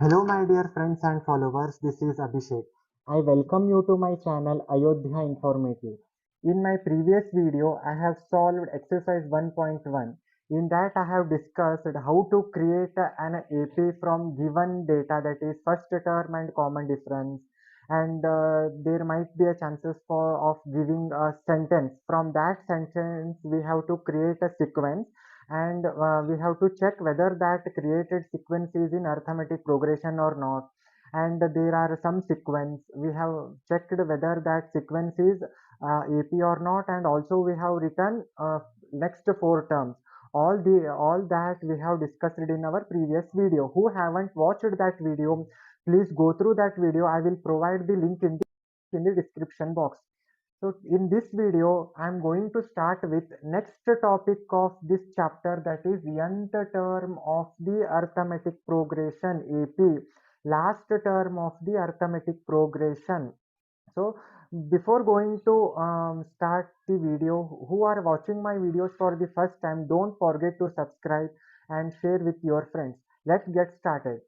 Hello my dear friends and followers, this is Abhishek. I welcome you to my channel Ayodhya Informative. In my previous video, I have solved exercise 1.1. In that I have discussed how to create an AP from given data, that is first term and common difference, and there might be a chances for of giving a sentence. From that sentence we have to create a sequence, and we have to check whether that created sequence is in arithmetic progression or not. And there are some sequence we have checked whether that sequence is AP or not, and also we have written next four terms. All that we have discussed in our previous video. Who haven't watched that video, please go through that video. I will provide the link in the description box. So in this video, I'm going to start with next topic of this chapter, that is nth term of the arithmetic progression, AP, last term of the arithmetic progression. So before going to start the video, who are watching my videos for the first time, don't forget to subscribe and share with your friends. Let's get started.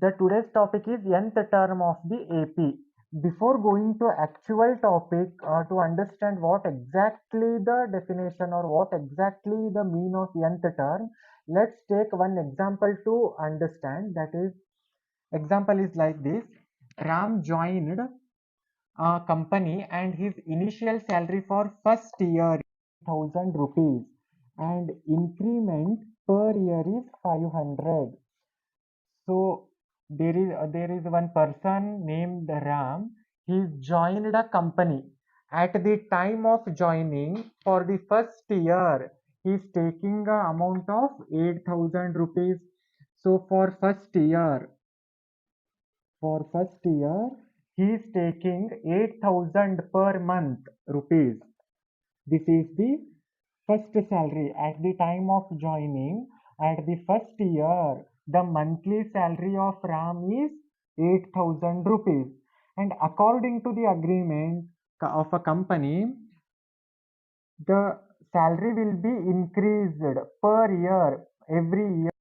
The today's topic is nth term of the AP. Before going to actual topic, to understand what exactly the definition or what exactly the mean of nth term, let's take one example to understand. That is, example is like this. Ram joined a company and his initial salary for first year 1000 rupees and increment per year is 500. So there is one person named Ram. He joined a company. At the time of joining, for the first year, he is taking a amount of 8000 rupees. So for first year, he is taking 8000 per month rupees. This is the first salary at the time of joining. At the first year, the monthly salary of Ram is 8000 rupees. And according to the agreement of a company, the salary will be increased per year. Every year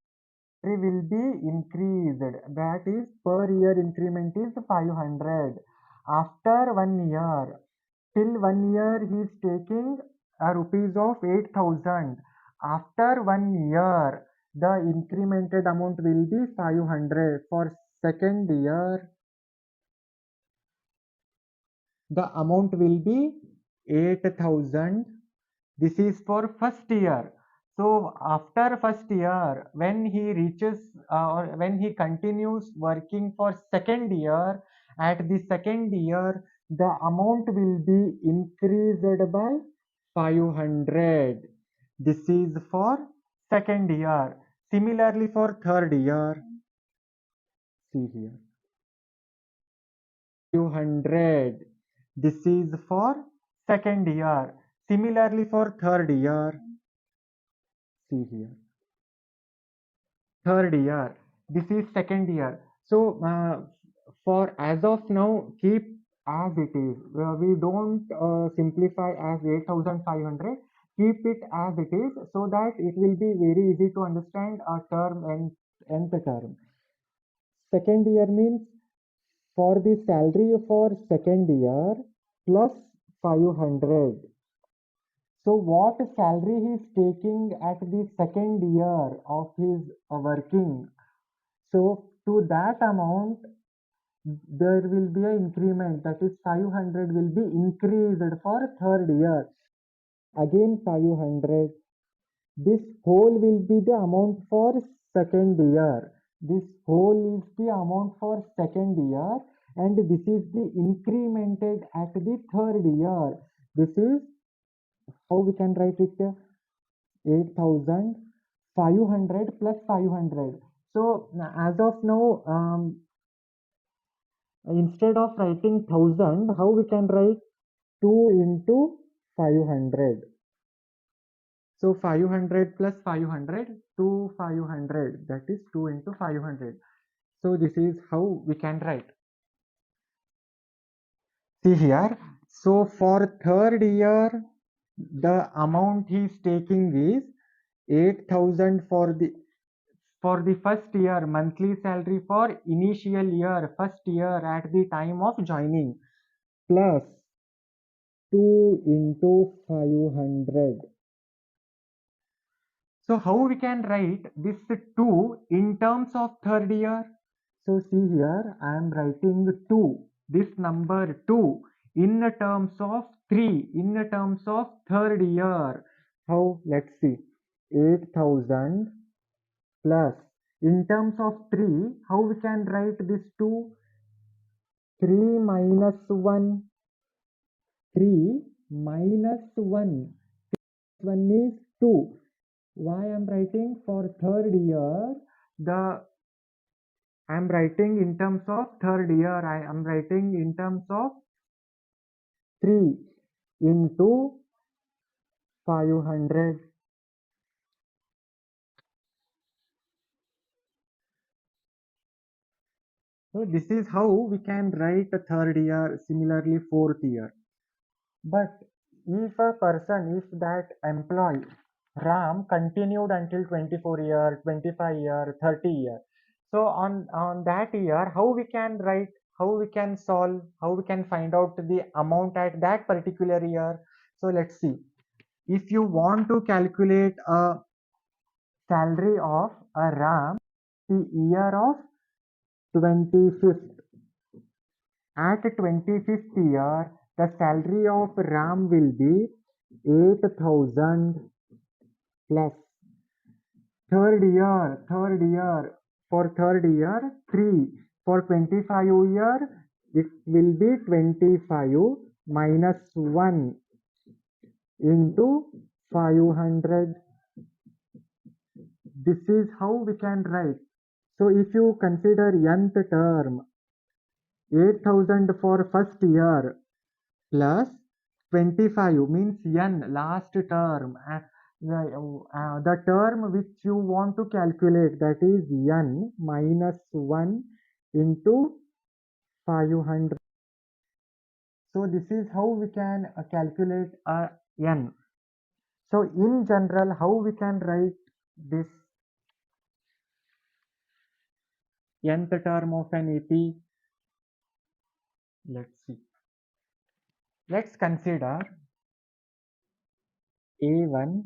will be increased. That is, per year increment is 500. After 1 year, till 1 year he is taking a rupees of 8000. After 1 year, the incremented amount will be 500. For second year, the amount will be 8000. This is for first year. So after first year, when he reaches or when he continues working for second year, at the second year, the amount will be increased by 500. This is for second year. Similarly for third year, see here, 500. This is for second year. Similarly for third year, see here, third year. This is second year. So for as of now, keep as it is. We don't simplify as 8500. Keep it as it is, so that it will be very easy to understand a term and nth term. Second year means for the salary for second year plus 500. So what salary he is taking at the second year of his working? So to that amount, there will be an increment, that is 500 will be increased for third year. Again 500. This whole will be the amount for second year. This whole is the amount for second year, and this is the incremented at the third year. This is how we can write it, 8500 plus 500. So as of now, instead of writing 1000, how we can write 2 into 500. So 500 plus 500, 500, that is 2 into 500. So this is how we can write. See here, so for third year, the amount he is taking is 8000 for the For the first year, monthly salary for initial year, first year at the time of joining, plus 2 into 500. So how we can write this 2 in terms of third year? So see here, I am writing 2, this number 2 in terms of 3, in terms of third year. How? Let's see. 8,000 plus, in terms of 3, how we can write this 2? 3 minus 1. 3 minus 1. 1 is 2. Why I am writing for third year? The I am writing in terms of third year. I am writing in terms of 3 into 500. So this is how we can write a third year, similarly fourth year. But if a person, if that employee Ram continued until 24 year, 25 year, 30 year. So on that year, how we can write, how we can solve, how we can find out the amount at that particular year. So let's see. If you want to calculate a salary of a Ram the year of 25th, at 25th year, the salary of Ram will be 8,000 plus. Third year, for third year, 3. For 25 year, it will be 25 minus 1 into 500. This is how we can write. So if you consider nth term, 8,000 for first year plus 25 means n last term. The term which you want to calculate, that is n minus 1 into 500. So this is how we can calculate n. So in general, how we can write this nth term of an AP? Let's see. Let's consider A1,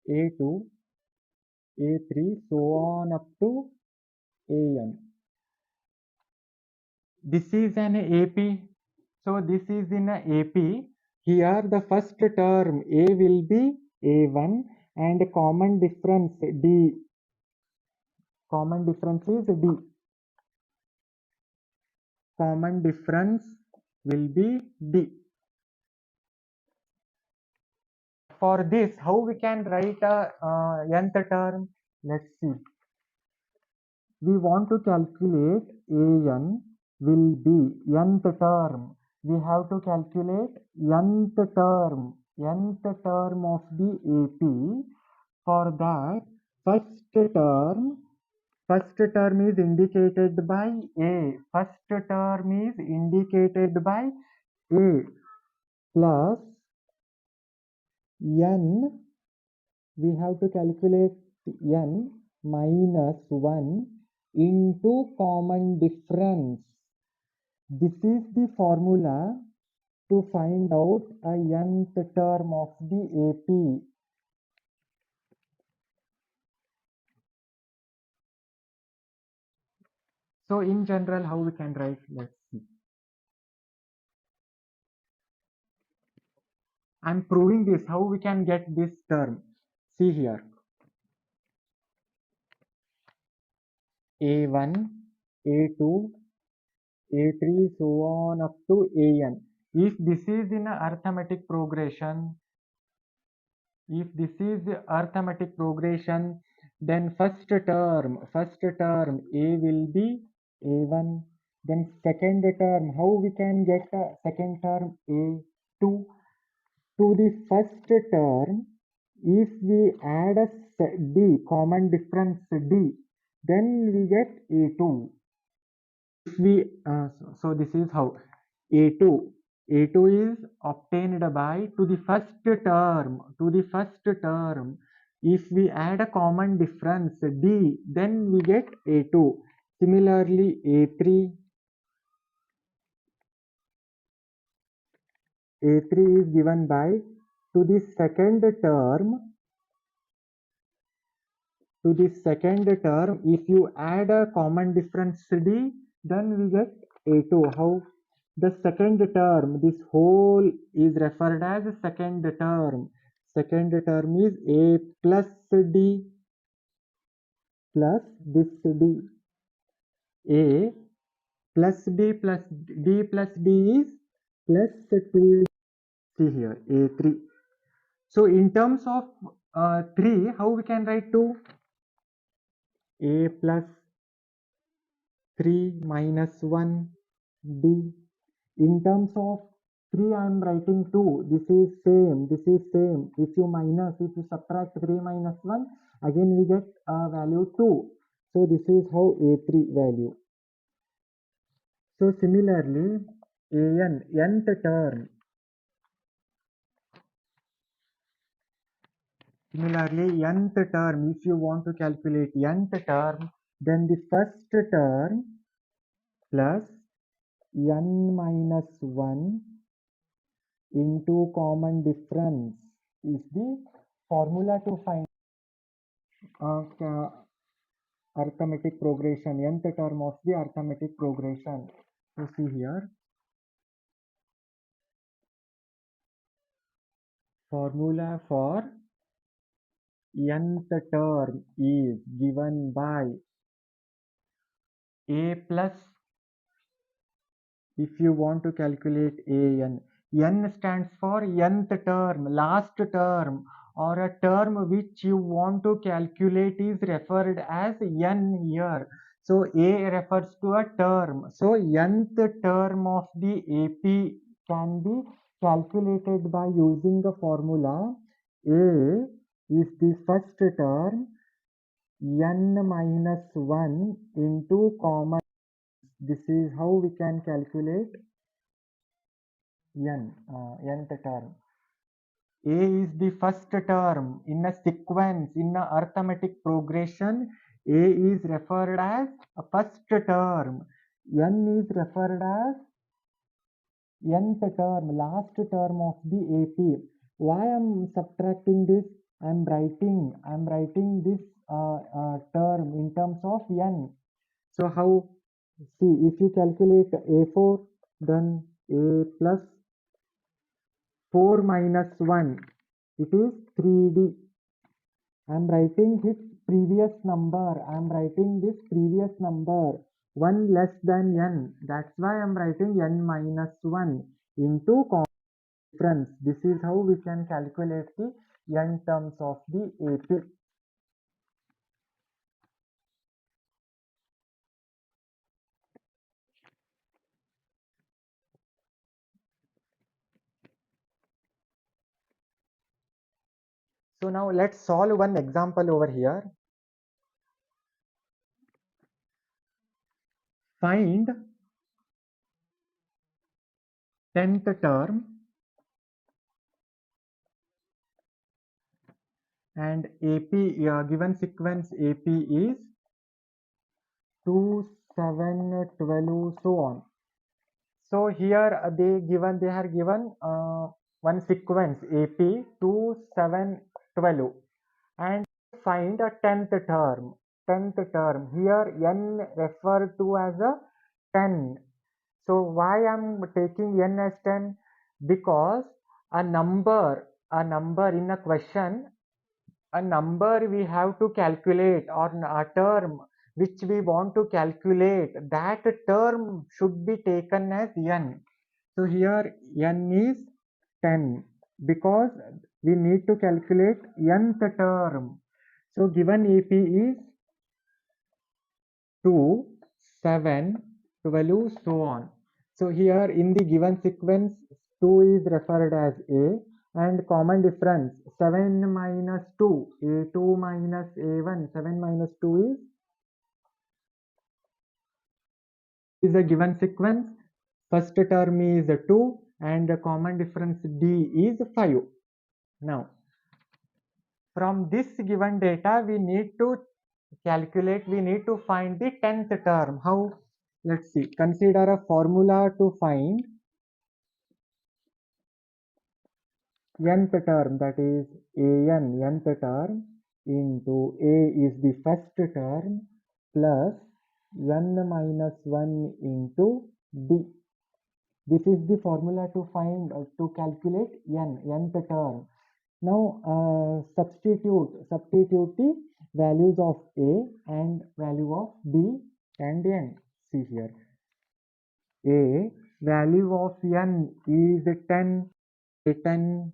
A2, A3, so on up to AN. This is an AP. So this is in a AP. Here the first term A will be A1 and common difference D. Common difference is D. Common difference will be D. For this, how we can write a nth term? Let's see. We want to calculate an will be nth term. We have to calculate nth term of the AP. For that, first term is indicated by A. First term is indicated by A plus n. We have to calculate n minus 1 into common difference. This is the formula to find out a nth term of the AP. So in general, how we can write? Let's see. I'm proving this, how we can get this term. See here. A1, A2, A3, so on up to AN. If this is in a arithmetic progression, then first term A will be A1. Then second term, how we can get a second term A2? To the first term, if we add a D, common difference D, then we get A2. If we so this is how A2 is obtained by to the first term If we add a common difference D, then we get A2. Similarly, A3 is given by, to the second term, if you add a common difference D, then we get A2. How? The second term, this whole is referred as second term. Second term is A plus D plus this D. A plus D plus D plus D is plus 2. See here, A3. So in terms of 3, how we can write 2? A plus 3 minus 1 D. In terms of 3, I am writing 2. This is same. This is same. If you subtract 3 minus 1, again we get a value 2. So this is how A3 value. So similarly, nth term. Similarly, nth term, if you want to calculate nth term, then the first term plus n minus 1 into common difference is the formula to find arithmetic progression, nth term of the arithmetic progression. So see here, formula for nth term is given by a plus, if you want to calculate n stands for nth term, last term, or a term which you want to calculate is referred as n here. So a refers to a term. So nth term of the AP can be calculated by using the formula A is the first term, n minus 1 into common. This is how we can calculate nth term. A is the first term in a sequence, in a arithmetic progression. A is referred as a first term. N is referred as nth term, last term of the AP. Why I'm subtracting this? I'm writing this term in terms of n. So how? See, if you calculate A4, then A plus 4 minus 1, it is 3D. I am writing this previous number. 1 less than n. That's why I am writing n minus 1 into common difference. This is how we can calculate the n terms of the AP. So now let's solve one example over here. Find 10th term and AP, given sequence AP is 2, 7, 12, so on. So here they are given one sequence AP 2, 7, 12, and find a 10th term. 10th term here n referred to as a 10. So why I'm taking n as 10? Because a number in a question, a number we have to calculate, or a term which we want to calculate, that term should be taken as n. So here n is 10 because we need to calculate nth term. So given AP is 2, 7, 12, so on. So here in the given sequence 2 is referred as A, and common difference 7 minus 2, A2 minus A1, 7 minus 2 is a given sequence. First term is 2 and the common difference D is 5. Now From this given data, we need to calculate, we need to find the 10th term. How? Let's see. Consider a formula to find nth term, that is nth term into a is the first term plus n minus 1 into d. This is the formula to find to calculate nth term. Now substitute the values of a and value of b and n. See here, a value of n is 10, a 10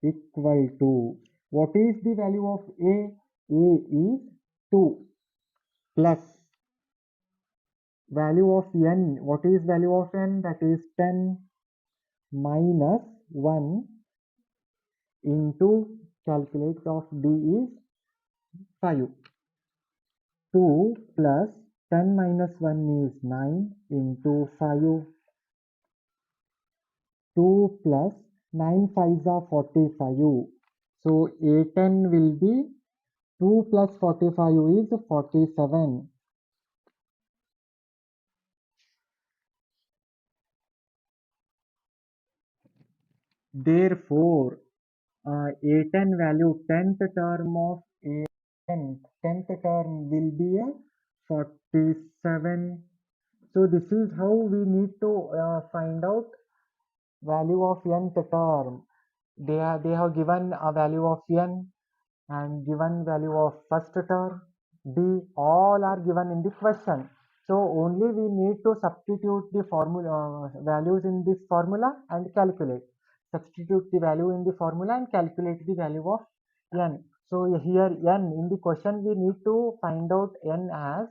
equal to, what is the value of a? A is 2 plus value of n. What is value of n? That is 10 minus 1 into, calculate of d is 5. 2 plus 10 minus 1 is 9 into 5. 2 plus 9 5s are 45. So A10 will be 2 plus 45 is 47. Therefore, A10 value, 10th term of A10, 10th term will be a 47. So this is how we need to find out value of nth term. They have given a value of n and given value of first term, d, all are given in the question. So only we need to substitute the formula values in this formula and calculate. Substitute the value in the formula and calculate the value of n. So here n in the question we need to find out n as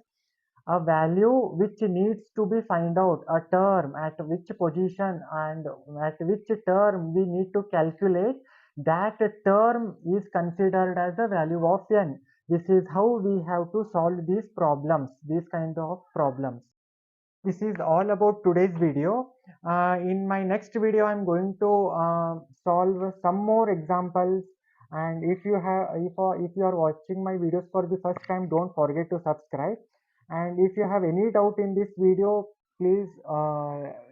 a value which needs to be find out, a term at which position and at which term we need to calculate, that term is considered as a value of n. This is how we have to solve these problems, these kind of problems. This is all about today's video. In my next video I'm going to solve some more examples, and if you have if you are watching my videos for the first time, don't forget to subscribe, and if you have any doubt in this video, please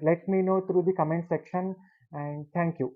let me know through the comment section, and thank you.